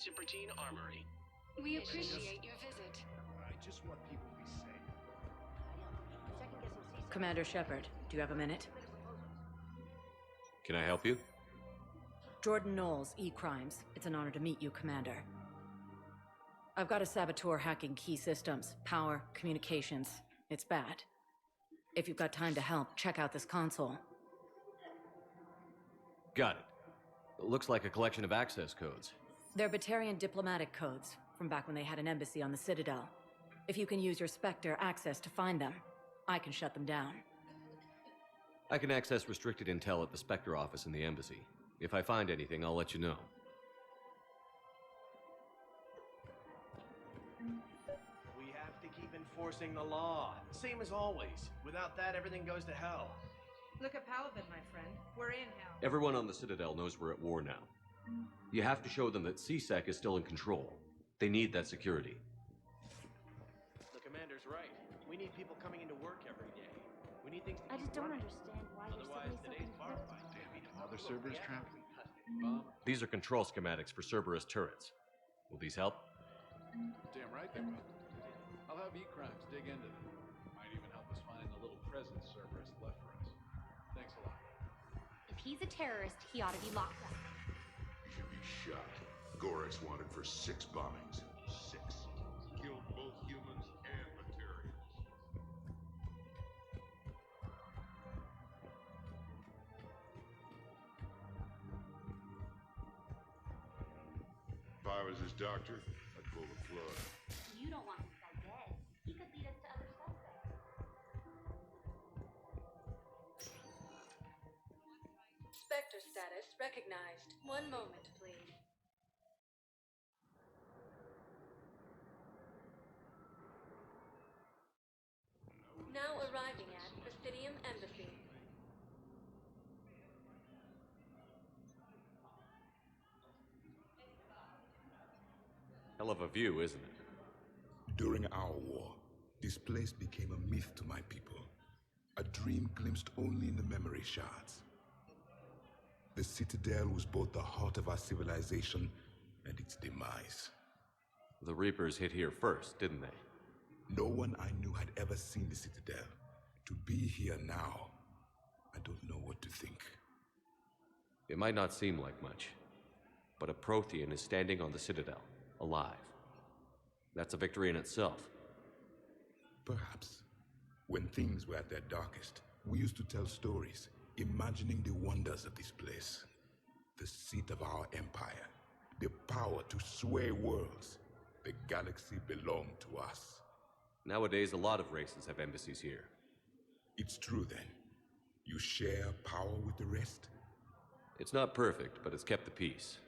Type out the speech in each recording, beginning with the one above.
Cypertine Armory. We appreciate your visit. I just want people to be safe. Commander Shepard, do you have a minute? Can I help you? Jordan Knowles, E-Crimes. It's an honor to meet you, Commander. I've got a saboteur hacking key systems, power, communications. It's bad. If you've got time to help, check out this console. Got it. It looks like a collection of access codes. They're Batarian diplomatic codes, from back when they had an embassy on the Citadel. If you can use your Spectre access to find them, I can shut them down. I can access restricted intel at the Spectre office in the embassy. If I find anything, I'll let you know. We have to keep enforcing the law. Same as always. Without that, everything goes to hell. Look at Paladin, my friend. We're in hell. Everyone on the Citadel knows we're at war now. You have to show them that CSEC is still in control. They need that security. The commander's right. We need people coming into work every day. We need things to I keep just don't running. understand why you're Otherwise, suddenly so today's bar conflicted. fight. Another Cerberus trap? These are control schematics for Cerberus turrets. Will these help? Damn right they will. I'll have E-Crimes dig into them. Might even help us find the little presents Cerberus left for us. Thanks a lot. If he's a terrorist, he ought to be locked up. He should be shot. Gorex wanted for 6 bombings. 6. Killed both humans and Batarians. If I was his doctor, I'd pull the plug. You don't want this guy dead. He could lead us to other suspects. Spectre status recognized. One moment, please. Now arriving at Presidium Embassy. Hell of a view, isn't it? During our war, this place became a myth to my people. A dream glimpsed only in the memory shards. The Citadel was both the heart of our civilization and its demise. The Reapers hit here first, didn't they? No one I knew had ever seen the Citadel. To be here now, I don't know what to think. It might not seem like much, but a Prothean is standing on the Citadel, alive. That's a victory in itself. Perhaps. When things were at their darkest, we used to tell stories, imagining the wonders of this place. The seat of our empire, the power to sway worlds. The galaxy belonged to us. Nowadays, a lot of races have embassies here. It's true then. You share power with the rest? It's not perfect, but it's kept the peace.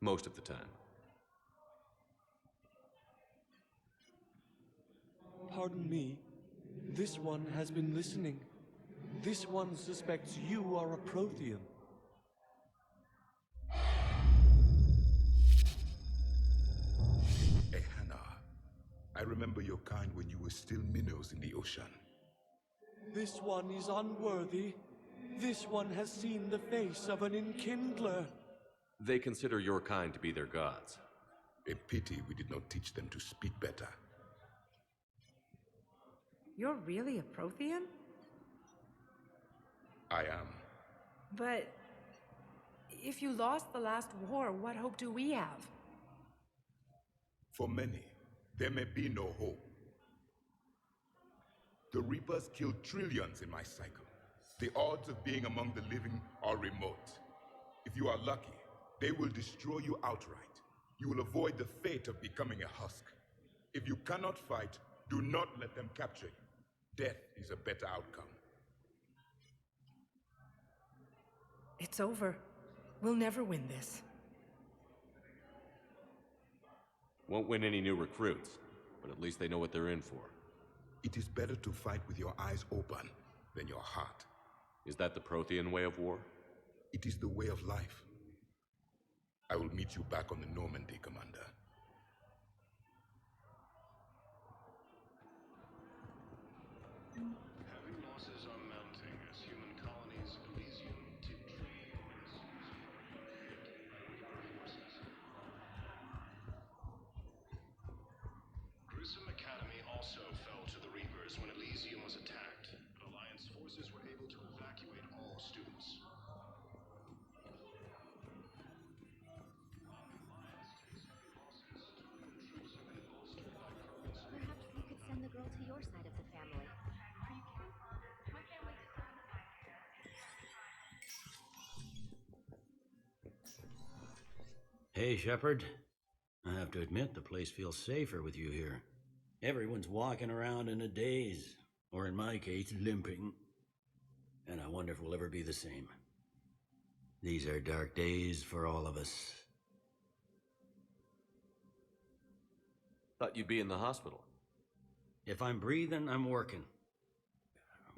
Most of the time. Pardon me. This one has been listening. This one suspects you are a Prothean. Ehana, I remember your kind when you were still minnows in the ocean. This one is unworthy. This one has seen the face of an enkindler. They consider your kind to be their gods. A pity we did not teach them to speak better. You're really a Prothean? I am. But if you lost the last war, what hope do we have? For many, there may be no hope. The Reapers killed trillions in my cycle. The odds of being among the living are remote. If you are lucky, they will destroy you outright. You will avoid the fate of becoming a husk. If you cannot fight, do not let them capture you. Death is a better outcome. It's over. We'll never win this. Won't win any new recruits, but at least they know what they're in for. It is better to fight with your eyes open than your heart. Is that the Prothean way of war? It is the way of life. I will meet you back on the Normandy, Commander. Heavy losses are mounting as human colonies Elysium to trees. Hey, Shepard. I have to admit, the place feels safer with you here. Everyone's walking around in a daze, or in my case, limping. And I wonder if we'll ever be the same. These are dark days for all of us. Thought you'd be in the hospital. If I'm breathing, I'm working.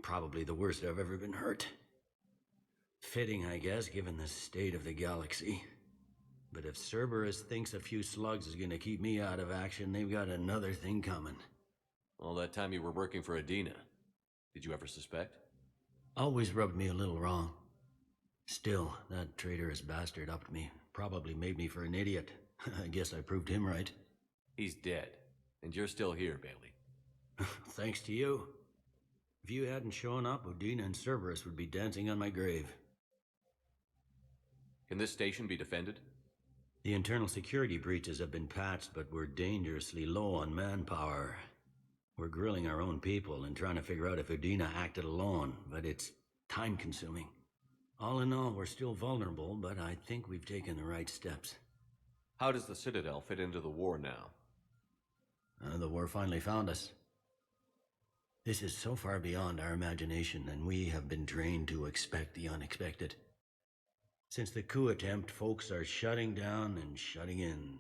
Probably the worst I've ever been hurt. Fitting, I guess, given the state of the galaxy. But if Cerberus thinks a few slugs is gonna keep me out of action, they've got another thing coming. All that time you were working for Adina, did you ever suspect? Always rubbed me a little wrong. Still, that traitorous bastard upped me. Probably made me for an idiot. I guess I proved him right. He's dead, and you're still here, Bailey. Thanks to you. If you hadn't shown up, Udina and Cerberus would be dancing on my grave. Can this station be defended? The internal security breaches have been patched, but we're dangerously low on manpower. We're grilling our own people and trying to figure out if Udina acted alone, but it's time-consuming. All in all, we're still vulnerable, but I think we've taken the right steps. How does the Citadel fit into the war now? The war finally found us. This is so far beyond our imagination, and we have been trained to expect the unexpected. Since the coup attempt, folks are shutting down and shutting in.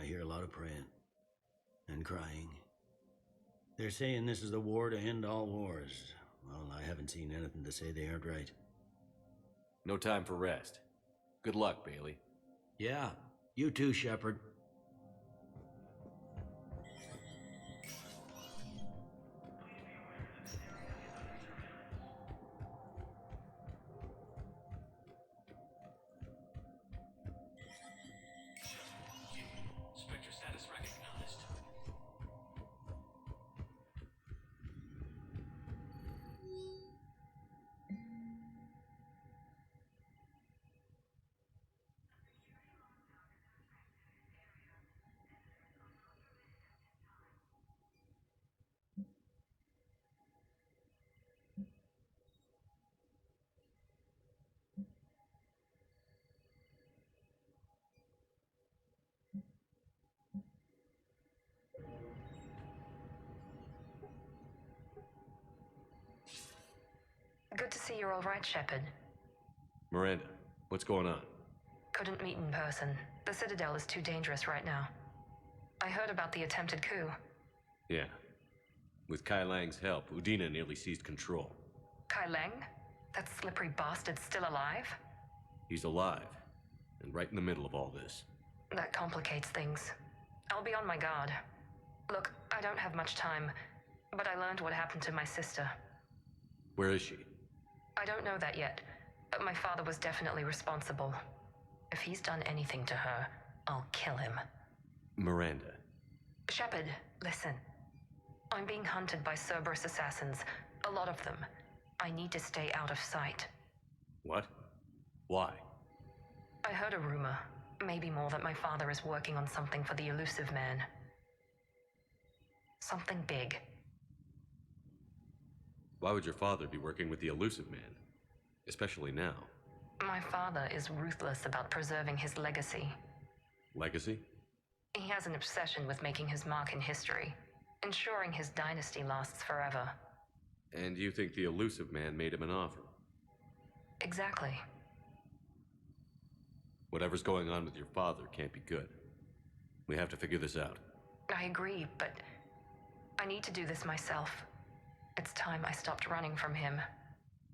I hear a lot of praying and crying. They're saying this is the war to end all wars. Well, I haven't seen anything to say they aren't right. No time for rest. Good luck, Bailey. Yeah, you too, Shepard. Spectre status recognized. Good to see you're all right, Shepard. Miranda, what's going on? Couldn't meet in person. The Citadel is too dangerous right now. I heard about the attempted coup. Yeah. With Kai Lang's help, Udina nearly seized control. Kai Leng? That slippery bastard's still alive? He's alive, and right in the middle of all this. That complicates things. I'll be on my guard. Look, I don't have much time, but I learned what happened to my sister. Where is she? I don't know that yet, but my father was definitely responsible. If he's done anything to her, I'll kill him. Miranda. Shepard, listen. I'm being hunted by Cerberus assassins, a lot of them. I need to stay out of sight. What? Why? I heard a rumor, maybe more, that my father is working on something for the Elusive Man. Something big. Why would your father be working with the Elusive Man? Especially now. My father is ruthless about preserving his legacy. Legacy? He has an obsession with making his mark in history, ensuring his dynasty lasts forever. And you think the Elusive Man made him an offer? Exactly. Whatever's going on with your father can't be good. We have to figure this out. I agree, but I need to do this myself. It's time I stopped running from him.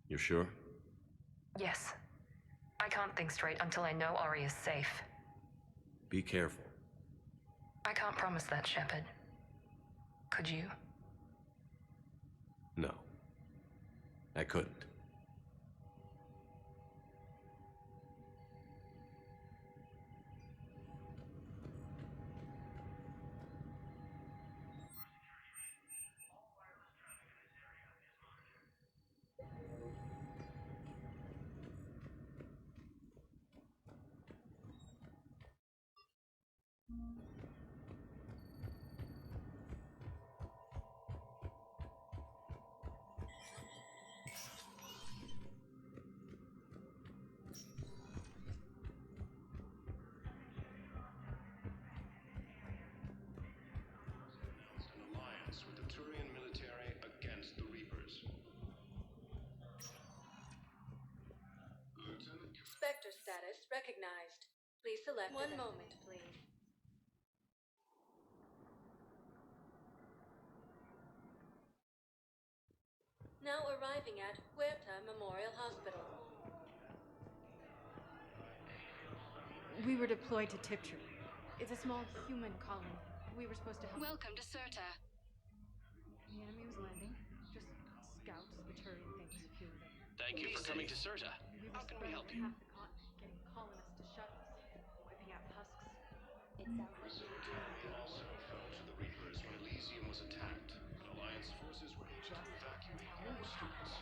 You're sure? Yes. I can't think straight until I know Ori is safe. Be careful. I can't promise that, Shepard. Could you? No. I couldn't. Please select one moment, please. Now arriving at Huerta Memorial Hospital. We were deployed to Tiptree. It's a small human colony. We were supposed to help. Welcome to Serta. The enemy was landing. Just scouts, the Turian things, a few of them. Thank you for coming to Serta. How can we help you? Half the continent, getting colonists to shuttles, wiping out husks. It sounds like you're doing good Also fell to the Reapers when Elysium was attacked. Alliance forces were able to evacuate all students.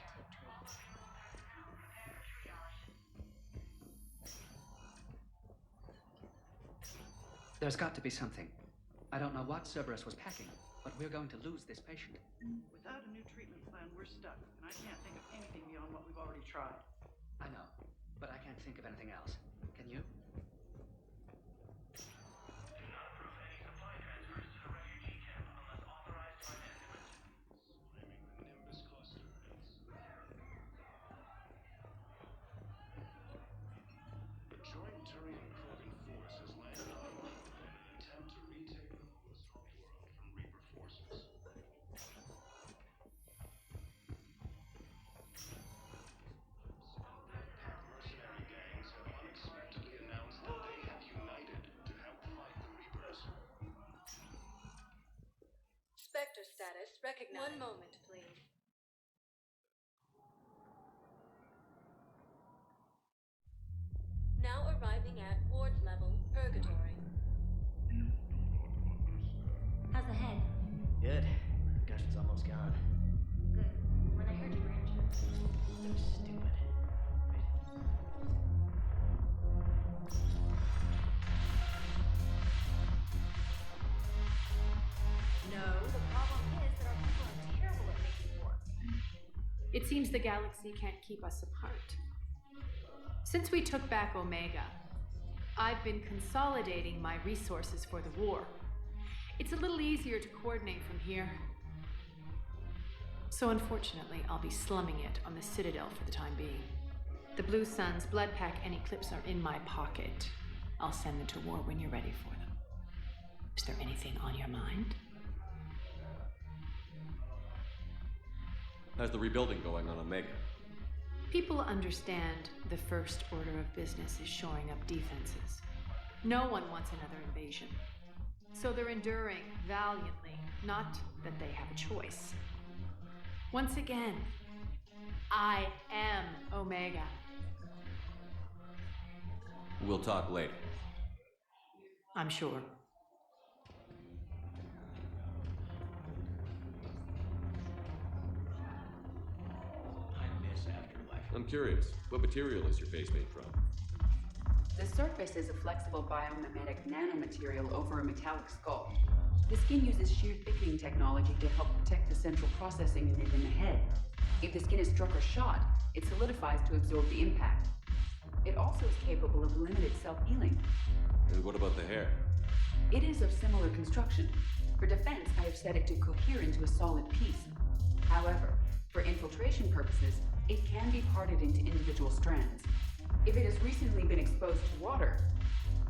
There's got to be something. I don't know what Cerberus was packing, but we're going to lose this patient. Without a new treatment plan, we're stuck, and I can't think of anything beyond what we've already tried. I know, but I can't think of anything else. Can you? Nimbus cluster. A joint Turian Krogan force has landed on Earth in an attempt to retake the Homeless homeworld from Reaper forces. Mercenary gangs have unexpectedly announced that they have united to help fight the Reapers. Spectre status recognized. One moment, please. Now arriving at ward level purgatory. How's the head? Good. Concussion's almost gone. Good. When I heard you were injured. That was stupid. No, the problem is that our people are terrible at making war. It seems the galaxy can't keep us apart. Since we took back Omega, I've been consolidating my resources for the war. It's a little easier to coordinate from here. So unfortunately, I'll be slumming it on the Citadel for the time being. The Blue Suns, Blood Pack, and Eclipse are in my pocket. I'll send them to war when you're ready for them. Is there anything on your mind? How's the rebuilding going on Omega? People understand the first order of business is shoring up defenses. No one wants another invasion. So they're enduring valiantly, not that they have a choice. Once again, I am Omega. We'll talk later. I'm sure. I miss Afterlife. I'm curious, what material is your face made from? The surface is a flexible biomimetic nanomaterial over a metallic skull. The skin uses shear thickening technology to help protect the central processing unit in the head. If the skin is struck or shot, it solidifies to absorb the impact. It also is capable of limited self-healing. And what about the hair? It is of similar construction. For defense, I have set it to cohere into a solid piece. However, for infiltration purposes, it can be parted into individual strands. If it has recently been exposed to water,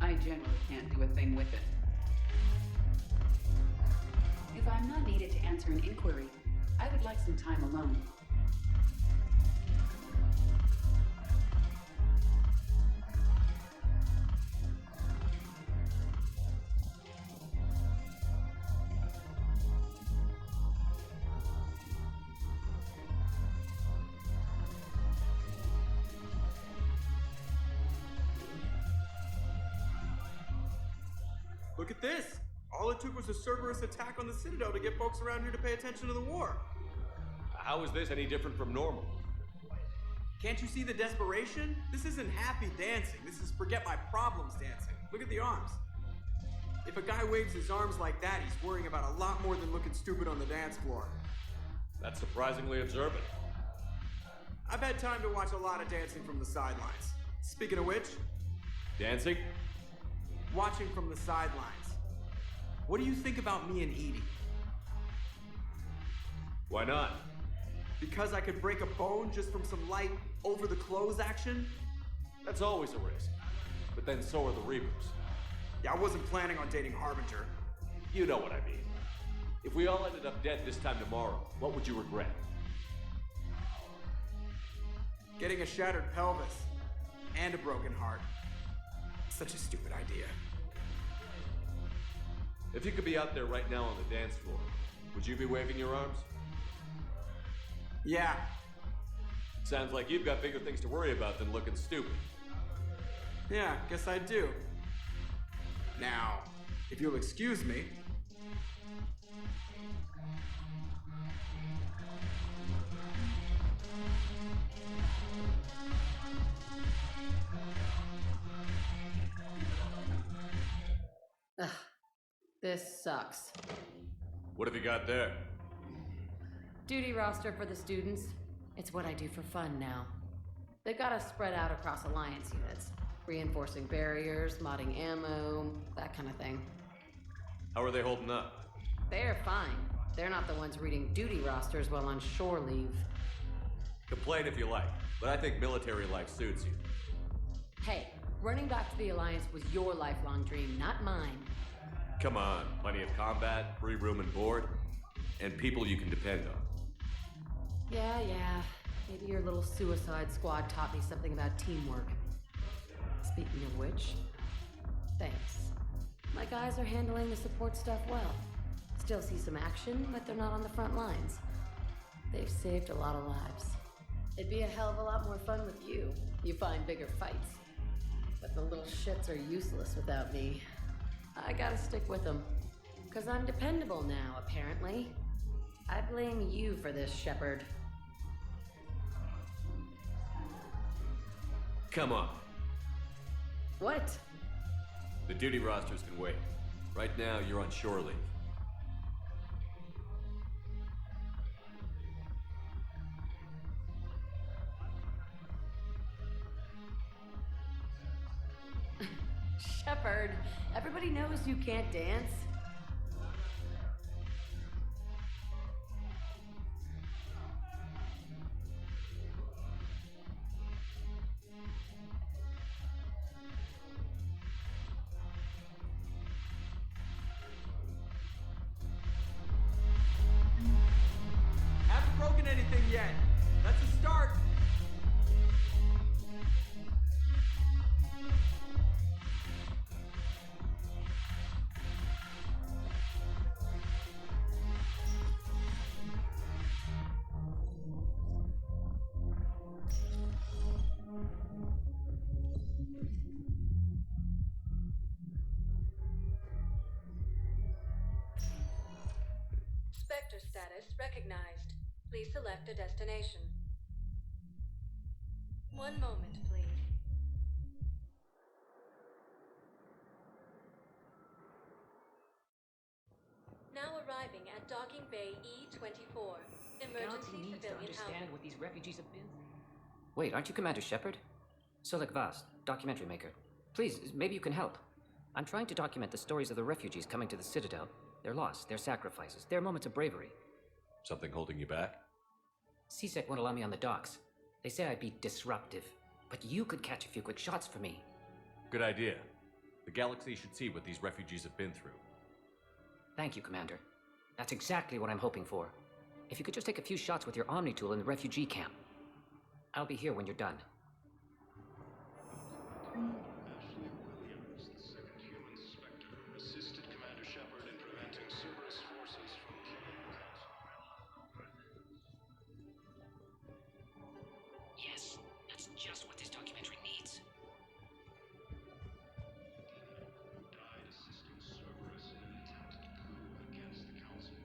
I generally can't do a thing with it. If I'm not needed to answer an inquiry, I would like some time alone. Look at this! All it took was a Cerberus attack on the Citadel to get folks around here to pay attention to the war. How is this any different from normal? Can't you see the desperation? This isn't happy dancing. This is forget my problems dancing. Look at the arms. If a guy waves his arms like that, he's worrying about a lot more than looking stupid on the dance floor. That's surprisingly observant. I've had time to watch a lot of dancing from the sidelines. Speaking of which, Dancing? watching from the sidelines. What do you think about me and Edie? Why not? Because I could break a bone just from some light over-the-clothes action? That's always a risk. but then so are the Reapers. Yeah, I wasn't planning on dating Harbinger. You know what I mean. If we all ended up dead this time tomorrow, what would you regret? Getting a shattered pelvis and a broken heart. Such a stupid idea. If you could be out there right now on the dance floor, would you be waving your arms? Yeah. Sounds like you've got bigger things to worry about than looking stupid. Yeah, guess I do. Now, if you'll excuse me. Ugh, this sucks. What have you got there? Duty roster for the students. It's what I do for fun now. They've got us spread out across Alliance units. Reinforcing barriers, modding ammo, that kind of thing. How are they holding up? They're fine. They're not the ones reading duty rosters while on shore leave. Complain if you like, but I think military life suits you. Hey, running back to the Alliance was your lifelong dream, not mine. Come on, plenty of combat, free room and board, and people you can depend on. Yeah. Maybe your little suicide squad taught me something about teamwork. Speaking of which, thanks. My guys are handling the support stuff well. Still see some action, but they're not on the front lines. They've saved a lot of lives. It'd be a hell of a lot more fun with you. You find bigger fights. But the little shits are useless without me. I gotta stick with them. 'Cause I'm dependable now, apparently. I blame you for this, Shepard. Come on. What? The duty rosters can wait. Right now, you're on shore leave. Shepard, everybody knows you can't dance. Haven't broken anything yet. That's a start. Spectre status recognized. Please select a destination. One moment, please. Now arriving at Docking Bay E-24. Emergency needs to civilian understand housing. what these refugees have been through. Wait, aren't you Commander Shepard? Solik Vast, documentary maker. Please, maybe you can help. I'm trying to document the stories of the refugees coming to the Citadel. Their loss, their sacrifices, their moments of bravery. Something holding you back? CSEC won't allow me on the docks. They say I'd be disruptive. But you could catch a few quick shots for me. Good idea. The galaxy should see what these refugees have been through. Thank you, Commander. That's exactly what I'm hoping for. If you could just take a few shots with your Omni tool in the refugee camp. I'll be here when you're done. Ashley Williams, the second human Spectre, assisted Commander Shepard in preventing Cerberus forces from killing Yes, that's just what this documentary needs. died assisting Cerberus in an attempted coup against the Council.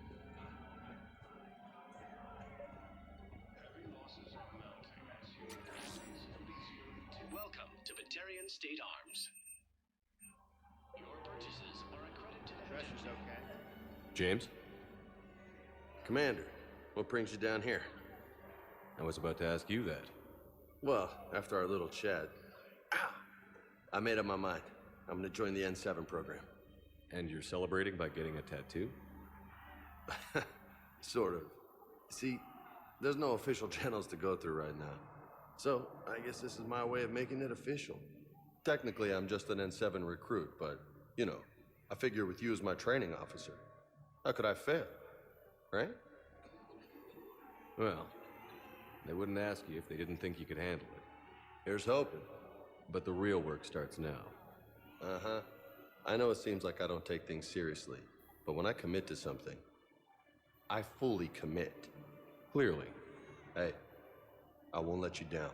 Heavy losses are mounting as human forces from these units. Welcome to Batarian State Arms. Your purchases are a credit to the Pressure's okay. James? Commander, what brings you down here? I was about to ask you that. Well, after our little chat, I made up my mind. I'm gonna join the N7 program. And you're celebrating by getting a tattoo? Sort of. See, there's no official channels to go through right now. So, I guess this is my way of making it official. Technically, I'm just an N7 recruit, but, you know, I figure with you as my training officer, how could I fail? Right? Well, they wouldn't ask you if they didn't think you could handle it. Here's hoping. But the real work starts now. Uh-huh. I know it seems like I don't take things seriously, but when I commit to something, I fully commit. Clearly. Hey, I won't let you down.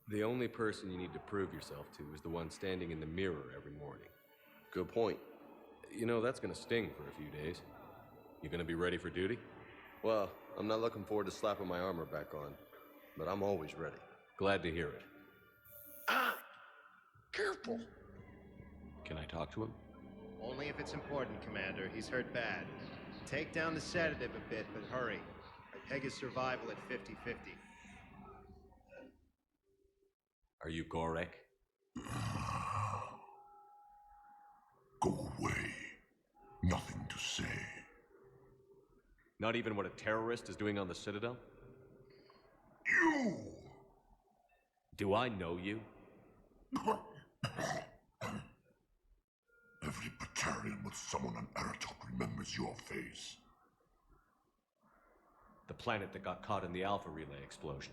The only person you need to prove yourself to is the one standing in the mirror every morning. Good point. You know, that's gonna sting for a few days. You gonna be ready for duty? Well, I'm not looking forward to slapping my armor back on, but I'm always ready. Glad to hear it. Careful! Can I talk to him? Only if it's important, Commander. He's hurt bad. Take down the sedative a bit, but hurry. I peg his survival at 50-50. Are you Gorek? Go away. Nothing to say. Not even what a terrorist is doing on the Citadel? You! Do I know you? Every battalion with someone on Aratok remembers your face. The planet that got caught in the Alpha Relay explosion.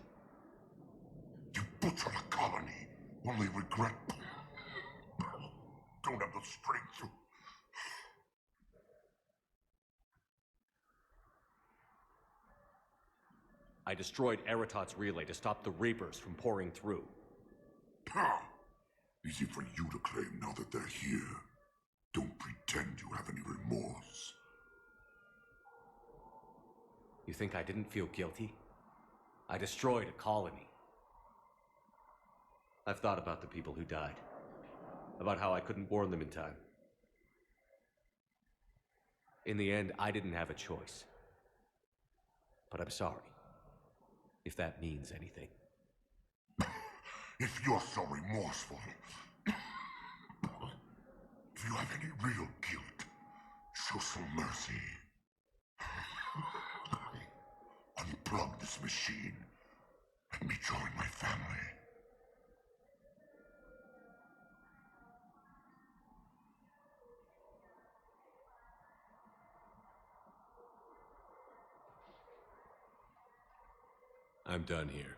You butchered a colony, only regret. Don't have the strength to. I destroyed Eratot's relay to stop the Reapers from pouring through. Easy for you to claim now that they're here. Don't pretend you have any remorse. You think I didn't feel guilty? I destroyed a colony. I've thought about the people who died. About how I couldn't warn them in time. In the end, I didn't have a choice. But I'm sorry. If that means anything. If you're so remorseful, if you have any real guilt, show some mercy. Unplug this machine. Let me join my family. I'm done here.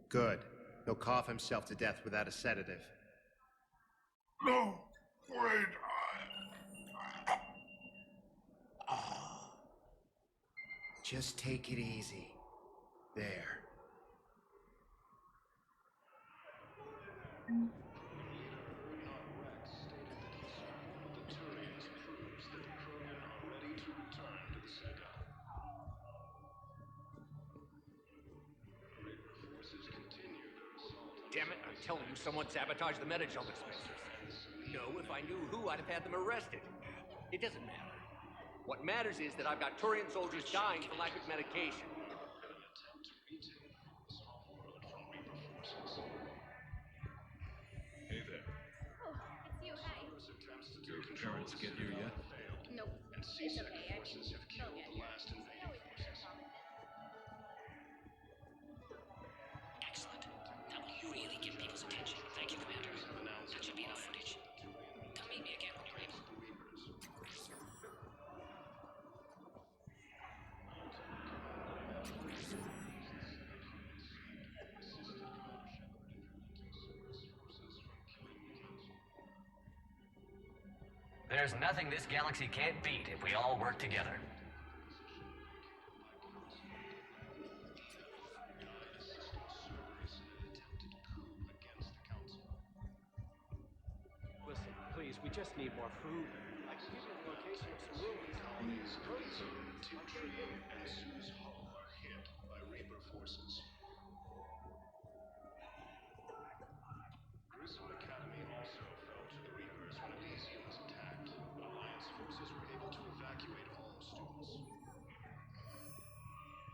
Good. He'll cough himself to death without a sedative. No! Wait! Just take it easy. There. Damn it, I'm telling you, someone sabotaged the medi-jump dispensers. No, if I knew who, I'd have had them arrested. It doesn't matter. What matters is that I've got Turian soldiers dying for lack of medication. Hey there. Oh, it's you, hi. Your parents get here yet? Nope. It's okay, I can still get here. Excellent. Now will you really get people's attention? Thank you, Commander. That should be enough footage. Come meet me again when you're able. There's nothing this galaxy can't beat if we all work together. Listen, please, we just need more food. I can give you the location of some ruins. Colonies Crimson, Timtree, and Sue's Hull are hit by Reaper forces. Grissom Academy also fell to the Reapers when Elysium was attacked, but Alliance forces were able to evacuate all students.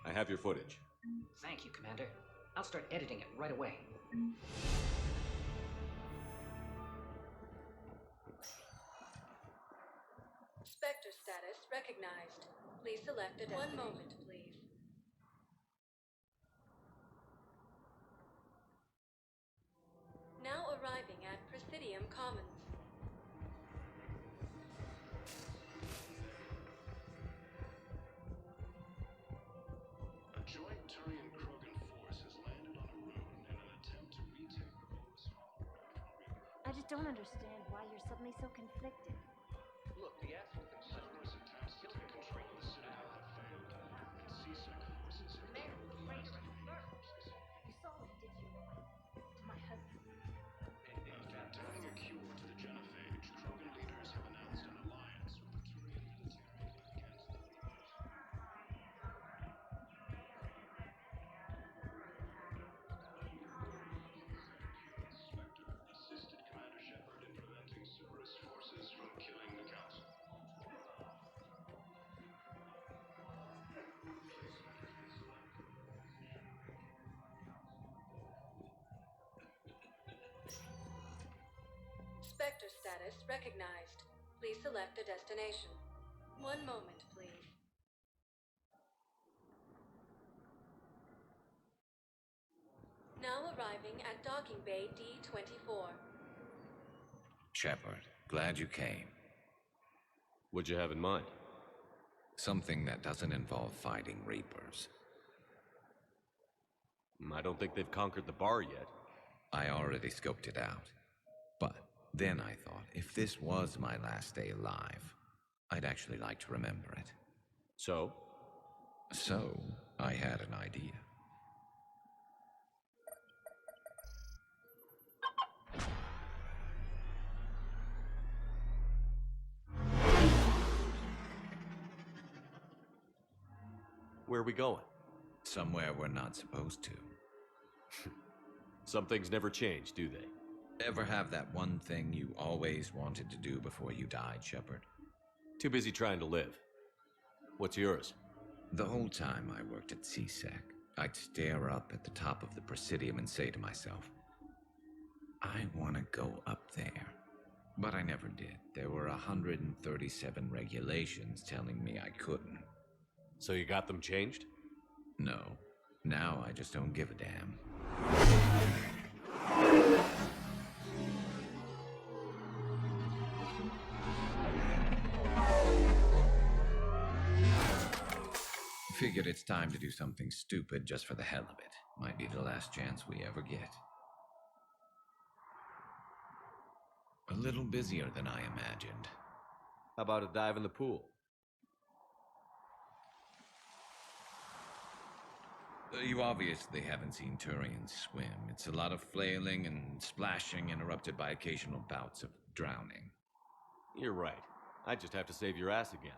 I have your footage. Thank you, Commander. I'll start editing it right away. Spectre status recognized. Please select a destination. 1 moment, please. common. A joint Turian-Krogan force has landed on a rune in an attempt to retake the Volus Hollow from I just don't understand why you're suddenly so conflicted. Look, the assholes that Cerberus attempts to take control of the Citadel have failed, and C-Sec forces have Man, taken over traitor most of and the murderer. forces. You saw what he did to your wife, to my husband. After attempting a cure to the genophage, Krogan leaders have announced an alliance with the Turian military against the Volus. Spectre assisted Commander Shepard in preventing Cerberus forces from killing the Council. Spectre status recognized. Please select a destination. One moment, please. Now arriving at docking bay D-24. Shepard, glad you came. What'd you have in mind? Something that doesn't involve fighting Reapers. I don't think they've conquered the bar yet. I already scoped it out. But then I thought, if this was my last day alive, I'd actually like to remember it. So? So, I had an idea. Where are we going? Somewhere we're not supposed to. Some things never change, do they? Ever have that one thing you always wanted to do before you died, Shepard? Too busy trying to live. What's yours? The whole time I worked at C-Sec, I'd stare up at the top of the Presidium and say to myself, I want to go up there. But I never did. There were 137 regulations telling me I couldn't. So you got them changed? No. Now I just don't give a damn. Figured it's time to do something stupid just for the hell of it. Might be the last chance we ever get. A little busier than I imagined. How about a dive in the pool? You obviously haven't seen Turians swim. It's a lot of flailing and splashing interrupted by occasional bouts of drowning. You're right. I just have to save your ass again.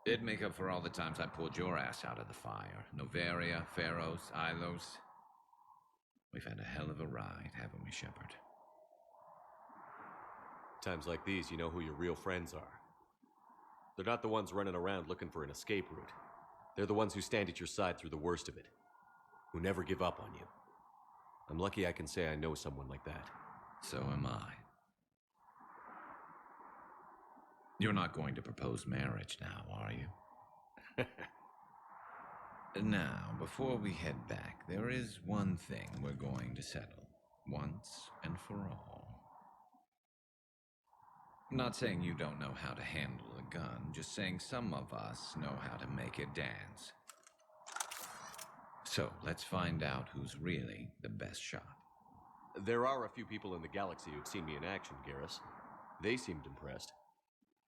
It'd make up for all the times I pulled your ass out of the fire. Noveria, Pharos, Ilos. We've had a hell of a ride, haven't we, Shepard? Times like these, you know who your real friends are. They're not the ones running around looking for an escape route. They're the ones who stand at your side through the worst of it. Who never give up on you. I'm lucky I can say I know someone like that. So am I. You're not going to propose marriage now, are you? Now, before we head back, there is one thing we're going to settle. Once and for all. Not saying you don't know how to handle a gun, just saying some of us know how to make it dance. So, let's find out who's really the best shot. There are a few people in the galaxy who've seen me in action, Garrus. They seemed impressed.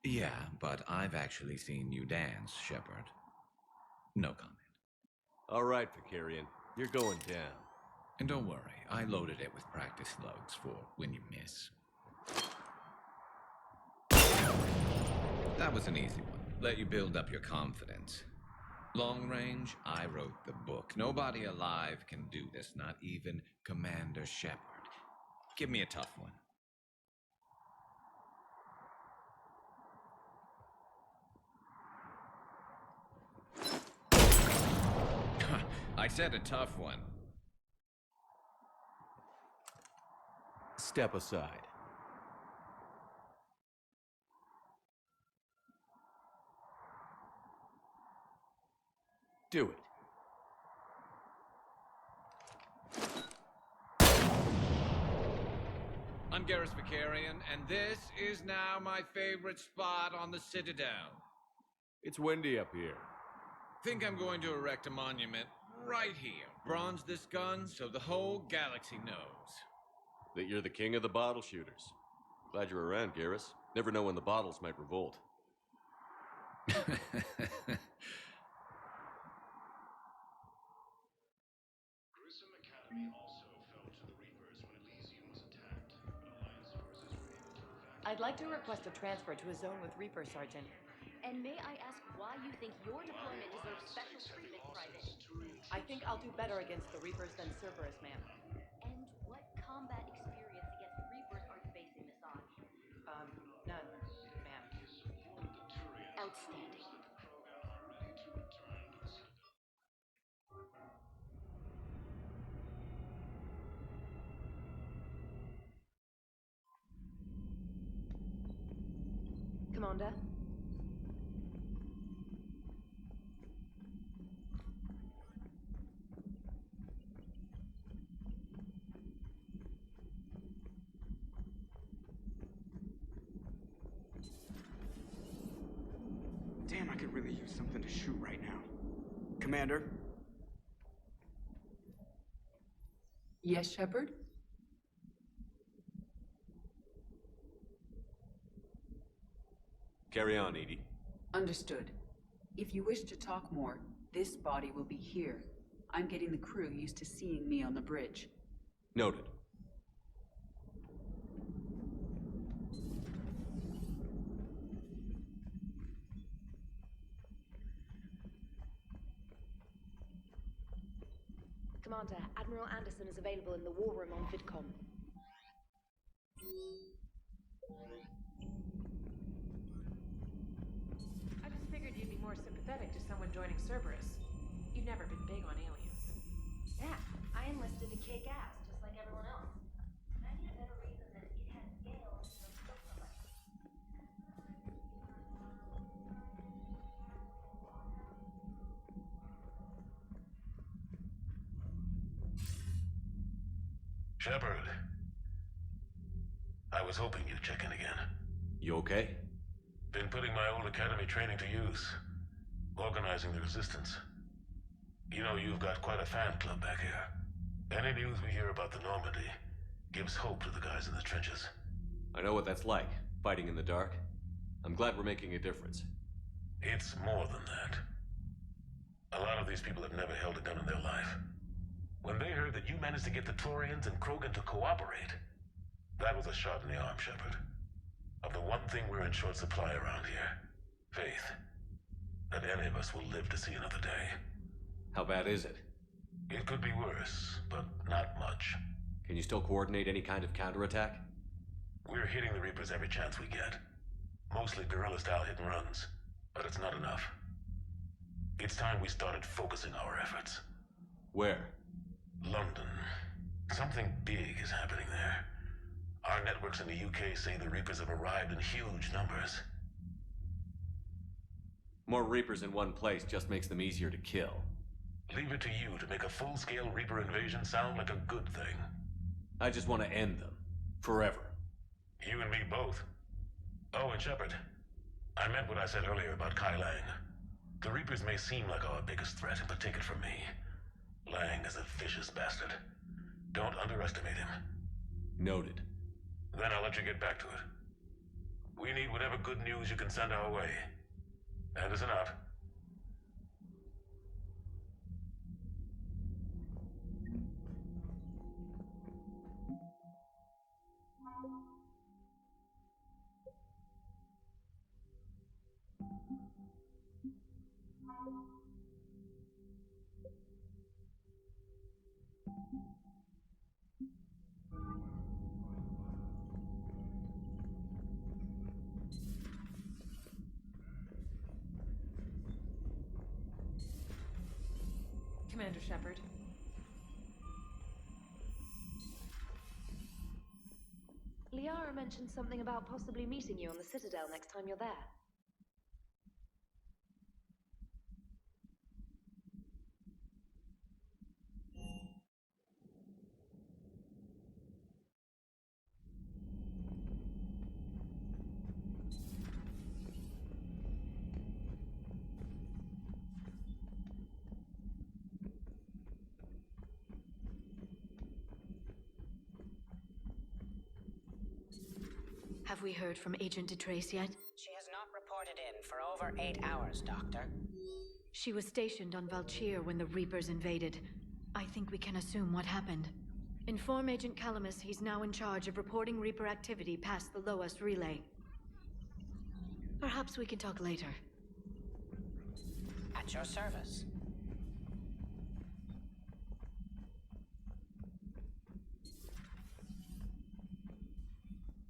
Yeah, but I've actually seen you dance, Shepard. No comment. All right, Vicarian. You're going down. And don't worry, I loaded it with practice slugs for when you miss. That was an easy one. Let you build up your confidence. Long range, I wrote the book. Nobody alive can do this, not even Commander Shepard. Give me a tough one. I said a tough one. Step aside. Do it. I'm Garrus Vicarian, and this is now my favorite spot on the Citadel. It's windy up here. Think I'm going to erect a monument right here. Bronze this gun so the whole galaxy knows. That you're the king of the bottle shooters. Glad you're around, Garrus. Never know when the bottles might revolt. Grissom Academy also fell to the Reapers when Elysium was attacked, but Alliance forces were able to evacuate. I'd like to request a transfer to a zone with Reaper, Sergeant. And may I ask why you think your deployment deserves special treatment, Private? I think I'll do better against the Reapers than Cerberus, ma'am. And what combat experience against Reapers are you basing this on? None, ma'am. Outstanding. Commander? Damn, I could really use something to shoot right now. Commander? Yes, Shepard? Carry on, Edie. Understood. If you wish to talk more, this body will be here. I'm getting the crew used to seeing me on the bridge. Noted. Commander, Admiral Anderson is available in the war room on VidCom. I just figured you'd be more sympathetic to someone joining Cerberus. You've never been big on aliens. Yeah, I enlisted to kick ass, just like everyone else. Imagine a better reason than it has scales and stuff like that. Shepard. I was hoping you'd check in again. You okay? Been putting my old academy training to use. Organizing the resistance. You know, you've got quite a fan club back here. Any news we hear about the Normandy gives hope to the guys in the trenches. I know what that's like, fighting in the dark. I'm glad we're making a difference. It's more than that. A lot of these people have never held a gun in their life. When they heard that you managed to get the Turians and Krogan to cooperate, that was a shot in the arm, Shepard. Of the one thing we're in short supply around here, faith. That any of us will live to see another day. How bad is it? It could be worse, but not much. Can you still coordinate any kind of counterattack? We're hitting the Reapers every chance we get. Mostly guerrilla-style hit and runs, but it's not enough. It's time we started focusing our efforts. Where? London. Something big is happening there. Our networks in the UK say the Reapers have arrived in huge numbers. More Reapers in one place just makes them easier to kill. Leave it to you to make a full-scale Reaper invasion sound like a good thing. I just want to end them. Forever. You and me both. Oh, and Shepard, I meant what I said earlier about Kai Lang. The Reapers may seem like our biggest threat, but take it from me. Lang is a vicious bastard. Don't underestimate him. Noted. Then I'll let you get back to it. We need whatever good news you can send our way. Anderson out. Commander Shepard. Liara mentioned something about possibly meeting you on the Citadel next time you're there. Have we heard from Agent DeTrace yet? She has not reported in for over 8 hours, Doctor. She was stationed on Valchir when the Reapers invaded. I think we can assume what happened. Inform Agent Calamus he's now in charge of reporting Reaper activity past the Loas relay. Perhaps we can talk later. At your service.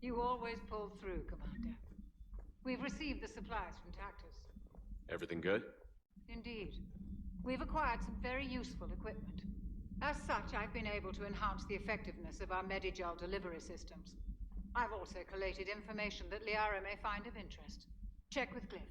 You always pull through, Commander. We've received the supplies from Tactus. Everything good? Indeed. We've acquired some very useful equipment. As such, I've been able to enhance the effectiveness of our Medigel delivery systems. I've also collated information that Liara may find of interest. Check with Cliff.